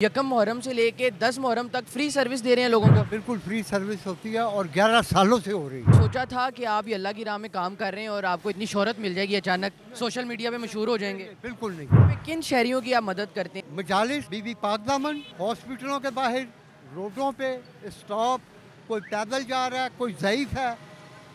यकम मुहर्रम से लेके 10 मुहर्रम तक फ्री सर्विस दे रहे हैं लोगों को। बिल्कुल फ्री सर्विस होती है और 11 सालों से हो रही है। सोचा था कि आप ये अल्लाह की राह में काम कर रहे हैं और आपको इतनी शोहरत मिल जाएगी, अचानक सोशल मीडिया पे मशहूर हो जाएंगे। बिल्कुल नहीं। तो किन शहरियों की आप मदद करते हैं? मजालिस, बीबी पाकदामन, हॉस्पिटलों के बाहर, रोडों पे, स्टॉप, कोई पैदल जा रहा है, कोई ज़ईफ़ है,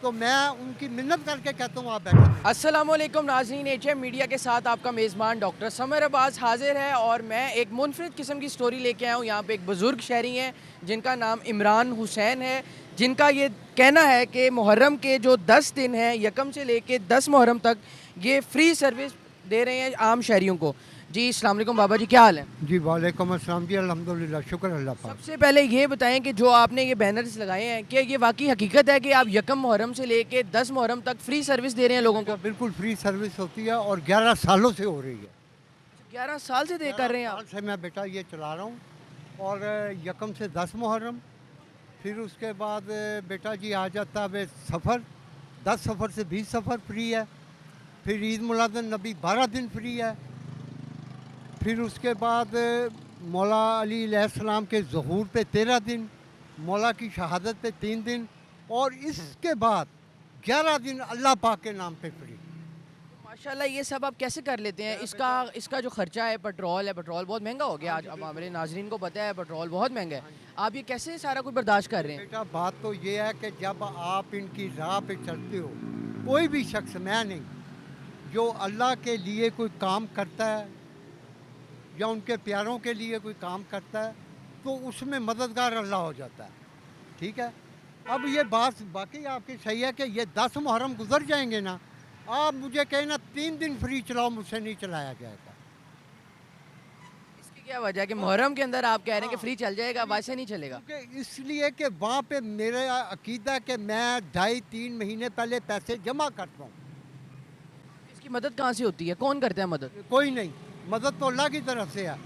तो मैं उनकी मिन्नत करके कहता हूँ आप बैठो। अस्सलामुअलैकुम नाज़रीन, एचएम मीडिया के साथ आपका मेज़बान डॉक्टर समर अब्बास हाजिर है और मैं एक मुनफरिद किस्म की स्टोरी लेके आया हूँ। यहाँ पे एक बुज़ुर्ग शहरी हैं जिनका नाम इमरान हुसैन है, जिनका ये कहना है कि मुहर्रम के जो 10 दिन हैं, यकम से लेके 10 मुहर्रम तक ये फ्री सर्विस दे रहे हैं आम शहरियों को। जी अस्सलाम वालेकुम बाबा जी, क्या हाल है? जी वालेकुम अस्सलाम जी, अल्हम्दुलिल्लाह, शुक्र अल्लाह पाक। सबसे पहले ये बताएं कि जो आपने ये बैनर्स लगाए हैं, क्या ये वाकई हकीकत है कि आप यकम मुहर्रम से लेके 10 मुहर्रम तक फ्री सर्विस दे रहे हैं लोगों को? बिल्कुल फ्री सर्विस होती है और 11 सालों से हो रही है। 11 साल से दे कर रहे हैं 11 आप? साल से मैं बेटा ये चला रहा हूँ और यकम से 10 मुहर्रम, फिर उसके बाद बेटा जी आ जाता है सफ़र, 10 सफ़र से 20 सफ़र फ्री है, फिर ईद मिलादुन नबी 12 दिन फ्री है, फिर उसके बाद मौला अली अलैहिस्सलाम के ज़हूर पे 13 दिन, मौला की शहादत पे 3 दिन और इसके बाद 11 दिन अल्लाह पाक के नाम पे फ्री। माशाल्लाह, ये सब आप कैसे कर लेते हैं? इसका जो खर्चा है, पेट्रोल है, पेट्रोल बहुत महंगा हो गया आज। अब हमारे नाजरीन को पता है पेट्रोल बहुत महंगा है। आप ये कैसे सारा कुछ बर्दाश्त कर रहे हैं? बेटा बात तो ये है कि जब आप इनकी राह पे चलते हो, कोई भी शख्स, मैं नहीं, जो अल्लाह के लिए कोई काम करता है या उनके प्यारों के लिए कोई काम करता है तो उसमें मददगार अल्लाह हो जाता है। ठीक है, अब ये बात बाकी आपकी सही है कि ये 10 मुहर्रम गुजर जाएंगे ना, आप मुझे कहें ना 3 दिन फ्री चलाओ, मुझसे नहीं चलाया जाएगा। इसकी क्या वजह है कि मुहर्रम के अंदर आप कह रहे हैं कि फ्री चल जाएगा, वैसे नहीं चलेगा? क्योंकि इसलिए कि वहाँ पे मेरा अकीदा कि मैं 2.5-3 महीने पहले पैसे जमा करता हूँ। इसकी मदद कहाँ से होती है? कौन करता है मदद? कोई नहीं, मदद तो अल्लाह की तरफ से है,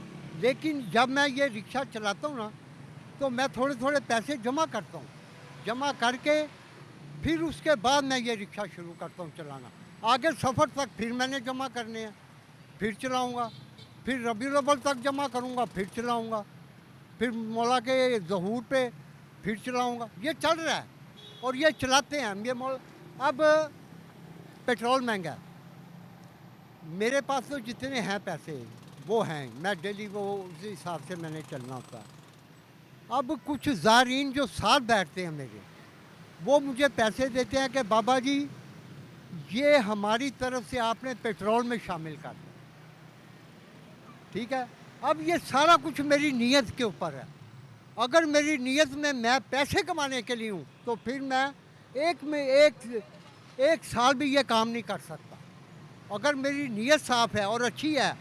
लेकिन जब मैं ये रिक्शा चलाता हूँ ना तो मैं थोड़े थोड़े पैसे जमा करता हूँ, जमा करके फिर उसके बाद मैं ये रिक्शा शुरू करता हूँ चलाना। आगे सफ़र तक फिर मैंने जमा करने हैं, फिर चलाऊँगा, फिर रबीउल अव्वल तक जमा करूँगा, फिर चलाऊँगा, फिर मौला के ज़हूर पे फिर चलाऊँगा। ये चल रहा है और ये चलाते हैं हम। ये अब पेट्रोल महंगा है, मेरे पास तो जितने हैं पैसे वो हैं, मैं डेली वो उसी हिसाब से मैंने चलना होता है। अब कुछ ज़ारीन जो साथ बैठते हैं मेरे, वो मुझे पैसे देते हैं कि बाबा जी ये हमारी तरफ से आपने पेट्रोल में शामिल कर दिया। ठीक है, अब ये सारा कुछ मेरी नीयत के ऊपर है। अगर मेरी नीयत में मैं पैसे कमाने के लिए हूँ तो फिर मैं एक साल भी ये काम नहीं कर सकता। अगर मेरी नीयत साफ़ है और अच्छी है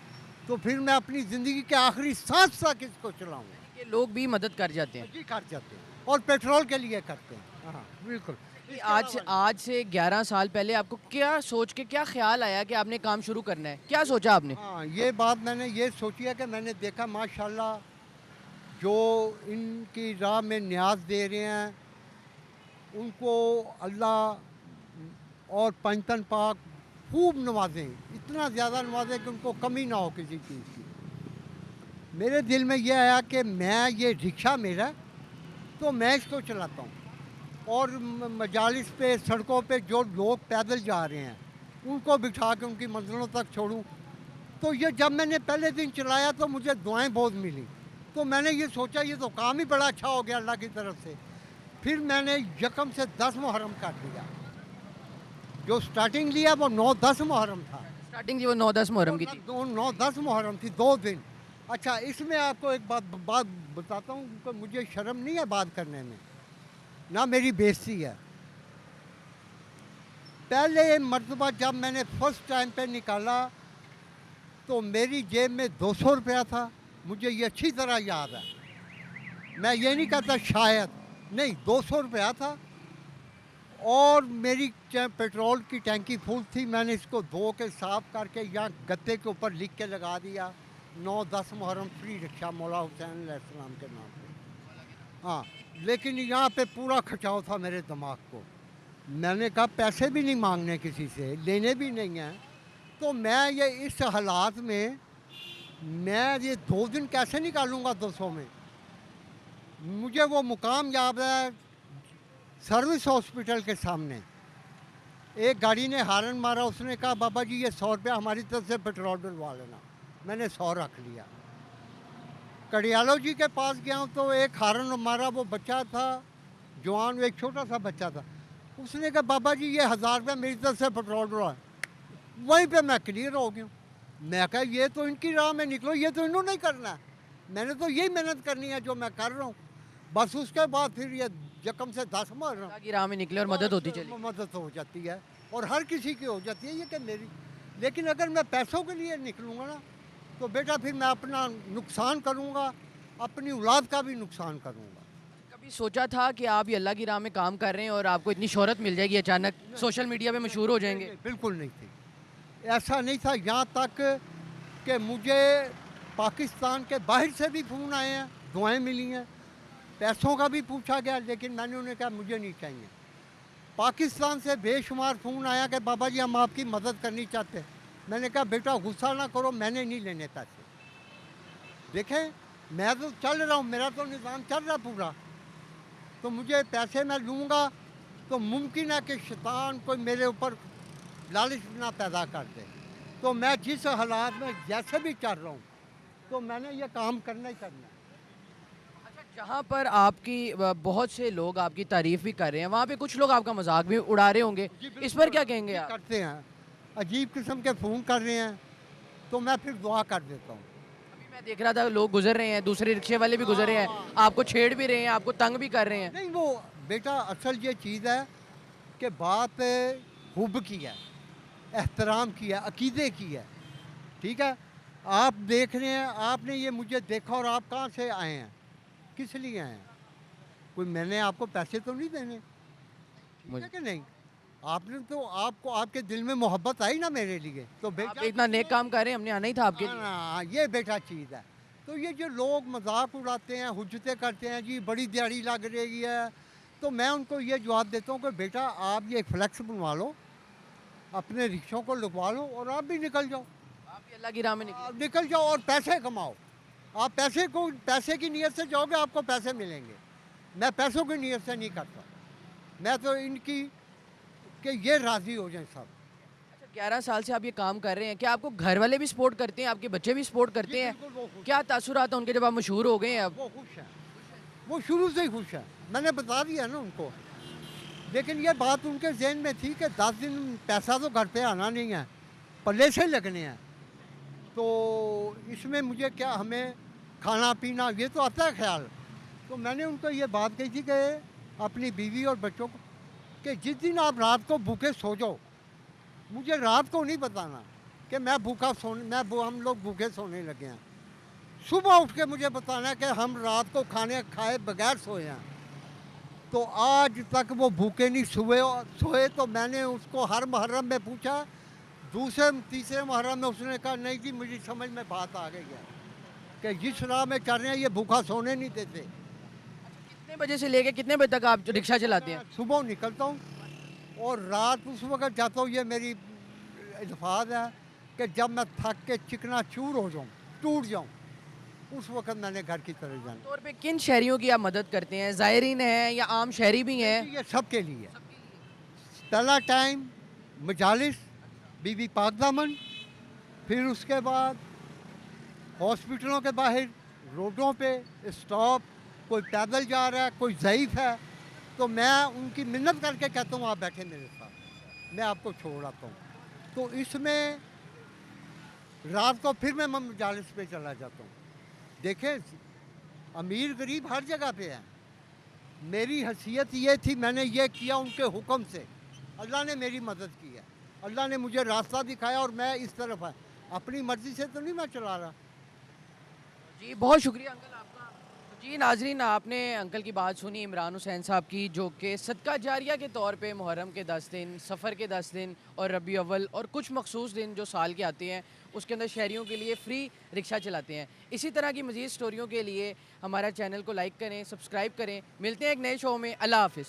तो फिर मैं अपनी ज़िंदगी के आखिरी सांस तक इसको चलाऊँगा। ये लोग भी मदद कर जाते हैं। जी कर जाते हैं और पेट्रोल के लिए करते हैं। हाँ बिल्कुल। कि आज से 11 साल पहले आपको क्या सोच के क्या ख्याल आया कि आपने काम शुरू करना है? क्या सोचा आपने? हाँ, ये बात मैंने ये सोची है कि मैंने देखा माशाल्लाह जो इनकी राह में न्याज दे रहे हैं उनको अल्लाह और पंजतन पाक खूब नवाजें, इतना ज़्यादा नवाजें कि उनको कमी ना हो किसी चीज़ की। मेरे दिल में ये आया कि मैं ये रिक्शा मेरा तो मैं इसको चलाता हूँ और मजालिस पे, सड़कों पे जो लोग पैदल जा रहे हैं उनको बिठा के उनकी मंजिलों तक छोड़ूं। तो ये जब मैंने पहले दिन चलाया तो मुझे दुआएं बहुत मिली, तो मैंने ये सोचा ये तो काम ही बड़ा अच्छा हो गया अल्लाह की तरफ से। फिर मैंने यकम से 10 मुहर्रम कर दिया, जो स्टार्टिंग लिया वो 9-10 मुहर्रम था। स्टार्टिंग जी वो 9-10 मुहर्रम की थी। 9-10 मुहर्रम थी, 2 दिन। अच्छा, इसमें आपको एक बात बताता हूँ कि मुझे शर्म नहीं है बात करने में, ना मेरी बेइज्जती है। पहले मर्तबा जब मैंने फर्स्ट टाइम पे निकाला तो मेरी जेब में 200 रुपया था, मुझे ये अच्छी तरह याद है। मैं ये नहीं कहता शायद, नहीं 200 रुपया था और मेरी पेट्रोल की टैंकी फुल थी। मैंने इसको धो के साफ़ करके यहाँ गत्ते के ऊपर लिख के लगा दिया 9-10 मुहर्रम फ्री रिक्शा मौला हुसैन अलैहिस्सलाम के नाम पे। हाँ, लेकिन यहाँ पे पूरा खचाव था मेरे दिमाग को। मैंने कहा पैसे भी नहीं मांगने किसी से, लेने भी नहीं हैं, तो मैं ये इस हालात में मैं ये 2 दिन कैसे निकालूंगा 200 में। मुझे वो मुकाम याद है, सर्विस हॉस्पिटल के सामने एक गाड़ी ने हारन मारा, उसने कहा बाबा जी ये 100 रुपया हमारी तरफ से पेट्रोल डलवा लेना। मैंने 100 रख लिया। कड़ियालो जी के पास गया हूँ तो एक हारन मारा, वो बच्चा था जवान, एक छोटा सा बच्चा था। उसने कहा बाबा जी ये 1000 रुपया मेरी तरफ से पेट्रोल डलवा। वहीं पे मैं क्लियर हो गया। मैं कहा ये तो इनकी राह में निकलो, ये तो इन्होंने नहीं करना है, मैंने तो यही मेहनत करनी है जो मैं कर रहा हूँ। बस उसके बाद फिर ये जख्म से 10 मार रहा हूँ। अल्लाह की राह में निकले और मदद होती चली। मदद हो जाती है और हर किसी की हो जाती है, ये कि मेरी। लेकिन अगर मैं पैसों के लिए निकलूँगा ना तो बेटा फिर मैं अपना नुकसान करूँगा, अपनी औलाद का भी नुकसान करूँगा। कभी सोचा था कि आप ये अल्लाह की राह में काम कर रहे हैं और आपको इतनी शोहरत मिल जाएगी, अचानक सोशल मीडिया पे मशहूर हो जाएंगे? बिल्कुल नहीं थी, ऐसा नहीं था। यहाँ तक कि मुझे पाकिस्तान के बाहर से भी फ़ोन आए हैं, दुआएं मिली हैं, पैसों का भी पूछा गया, लेकिन मैंने उन्हें कहा मुझे नहीं चाहिए। पाकिस्तान से बेशुमार फ़ोन आया कि बाबा जी हम आपकी मदद करनी चाहते हैं। मैंने कहा बेटा गुस्सा ना करो, मैंने नहीं लेने पैसे। देखें मैं तो चल रहा हूँ, मेरा तो निज़ाम चल रहा पूरा, तो मुझे पैसे मैं लूँगा तो मुमकिन है कि शैतान कोई मेरे ऊपर लालच ना पैदा कर दे। तो मैं जिस हालात में जैसे भी चल रहा हूँ तो मैंने ये काम करना ही करना है। अच्छा, जहाँ पर आपकी बहुत से लोग आपकी तारीफ भी कर रहे हैं, वहाँ पे कुछ लोग आपका मजाक भी उड़ा रहे होंगे, इस पर क्या कहेंगे आप? करते हैं, अजीब किस्म के फ़ोन कर रहे हैं, तो मैं फिर दुआ कर देता हूँ। अभी मैं देख रहा था लोग गुजर रहे हैं, दूसरे रिक्शे वाले भी गुजर रहे हैं, आपको छेड़ भी रहे हैं, आपको तंग भी कर रहे हैं। नहीं वो बेटा असल ये चीज़ है कि बात हुब की है, एहतराम की है, अकीदे की है, ठीक है। आप देख रहे हैं, आपने ये मुझे देखा और आप कहाँ से आए हैं, किस लिए आए हैं? कोई मैंने आपको पैसे तो नहीं देने, ठीक है कि नहीं? आपने तो आपको आपके दिल में मोहब्बत आई ना मेरे लिए, तो आप बेटा इतना नेक काम कर रहे हैं, हमने आना ही था आपके लिए। हाँ, ये बेटा चीज़ है। तो ये जो लोग मजाक उड़ाते हैं, हुज्जतें करते हैं जी बड़ी दिहाड़ी लग रही है, तो मैं उनको ये जवाब देता हूँ कि बेटा आप ये फ्लैक्स बनवा लो, अपने रिक्शों को लगवा लो और आप भी निकल जाओ। आप भी अल्लाह की राह में निकले। आप निकल जाओ और पैसे कमाओ। आप पैसे की नीयत से जाओगे, आपको पैसे मिलेंगे। मैं पैसों की नीयत से नहीं करता, मैं तो इनकी कि ये राज़ी हो जाएं सब। अच्छा, 11 साल से आप ये काम कर रहे हैं, क्या आपको घर वाले भी सपोर्ट करते हैं, आपके बच्चे भी सपोर्ट करते जी, हैं? बिल्कुल वो खुश क्या तासुरात हैं उनके जब आप मशहूर हो गए हैं अब? वो खुश हैं, वो शुरू से ही खुश हैं, मैंने बता दिया ना उनको। लेकिन ये बात उनके जहन में थी कि 10 दिन पैसा तो घर पे आना नहीं है, पल्ले से लगने हैं, तो इसमें मुझे क्या, हमें खाना पीना ये तो आता है ख्याल। तो मैंने उनको ये बात कही थी कि अपनी बीवी और बच्चों को कि जिस दिन आप रात को भूखे सो जाओ, मुझे रात को नहीं बताना कि मैं भूखा सोने हम लोग भूखे सोने लगे हैं। सुबह उठ के मुझे बताना है कि हम रात को खाने खाए बगैर सोए हैं। तो आज तक वो भूखे नहीं सोए। तो मैंने उसको हर मुहर्रम में पूछा, दूसरे तीसरे मुहर्रम में उसने कहा नहीं जी मुझे समझ में बात आ गई है कि जिस राह में चल रहे हैं ये भूखा सोने नहीं देते। कितने बजे से लेके कितने बजे तक आप रिक्शा चलाते हैं? सुबह निकलता हूँ और रात उस वक्त जाता हूँ, ये मेरी इल्फाज है कि जब मैं थक के चिकना चूर हो जाऊँ, टूट जाऊँ, उस वक्त मैंने घर की तरफ जाना। तौर पे किन शहरियों की आप मदद करते हैं? ज़ायरीन हैं या आम शहरी भी हैं? ये सबके लिए। पहला टाइम मजालिस, बीबी पाक दामन, फिर उसके बाद हॉस्पिटलों के बाहर, रोडों पे स्टॉप, कोई पैदल जा रहा है, कोई ज़ईफ़ है, तो मैं उनकी मिन्नत करके कहता हूँ आप बैठे मेरे साथ, मैं आपको छोड़ आता हूँ। तो इसमें रात को फिर मैं मजालिस पे चला जाता हूँ। देखें अमीर गरीब हर जगह पे है। मेरी हैसियत ये थी, मैंने ये किया उनके हुक्म से, अल्लाह ने मेरी मदद की है, अल्लाह ने मुझे रास्ता दिखाया और मैं इस तरफ है, अपनी मर्ज़ी से तो नहीं मैं चला रहा। जी, बहुत शुक्रिया अंकल आपका। जी नाजरीन, आपने अंकल की बात सुनी, इमरान हुसैन साहब की, जो कि सदका जारिया के तौर पे मुहर्रम के 10 दिन, सफ़र के 10 दिन और रबी अव्वल और कुछ मखसूस दिन जो साल के आते हैं उसके अंदर शहरियों के लिए फ्री रिक्शा चलाते हैं। इसी तरह की मज़ीद स्टोरियों के लिए हमारा चैनल को लाइक करें, सब्सक्राइब करें। मिलते हैं एक नए शो में। अल्लाह हाफ़िज़।